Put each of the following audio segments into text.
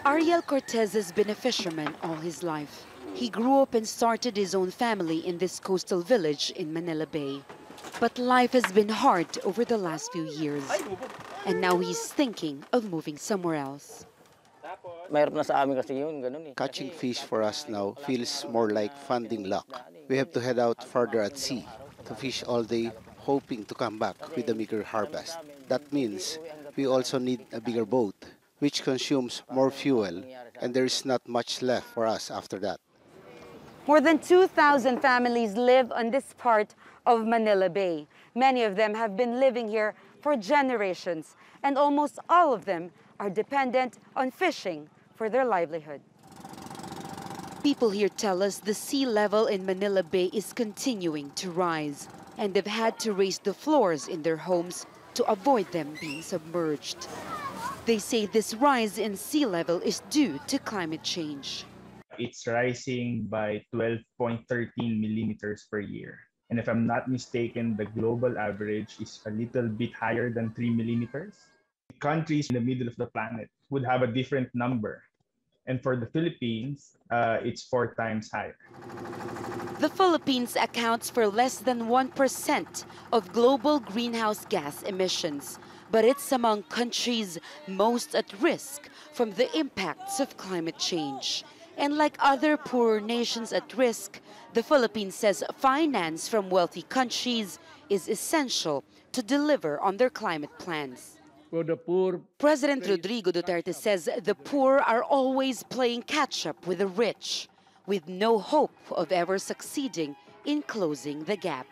ARIEL Cortez has been a fisherman all his life. He grew up and started his own family in this coastal village in Manila Bay. But life has been hard over the last few years. And now he's thinking of moving somewhere else. Catching fish for us now feels more like finding luck. We have to head out further at sea to fish all day, hoping to come back with a bigger harvest. That means we also need a bigger boat, which consumes more fuel, and there is not much left for us after that. More than 2,000 families live on this part of Manila Bay. Many of them have been living here for generations, and almost all of them are dependent on fishing for their livelihood. People here tell us the sea level in Manila Bay is continuing to rise, and they've had to raise the floors in their homes to avoid them being submerged. They say this rise in sea level is due to climate change. It's rising by 12.13 millimeters per year. And if I'm not mistaken, the global average is a little bit higher than 3 millimeters. Countries in the middle of the planet would have a different number. And for the Philippines, it's 4 times higher. The Philippines accounts for less than 1% of global greenhouse gas emissions, but it's among countries most at risk from the impacts of climate change. And like other poorer nations at risk, the Philippines says finance from wealthy countries is essential to deliver on their climate plans. For the poor, President Rodrigo Duterte says the poor are always playing catch-up with the rich, with no hope of ever succeeding in closing the gap.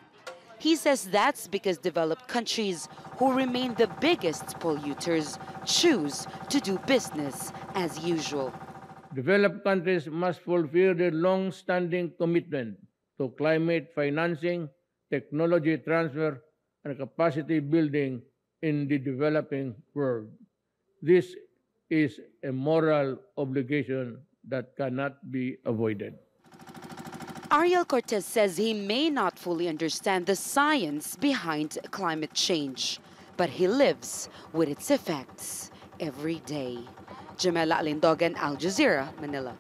He says that's because developed countries, who remain the biggest polluters, choose to do business as usual. developed countries must fulfill their long-standing commitment to climate financing, technology transfer, and capacity building in the developing world. This is a moral obligation that cannot be avoided. ARIEL Cortez says he may not fully understand the science behind climate change, but he lives with its effects every day. Jamela, Alindogan, Jazeera, Manila.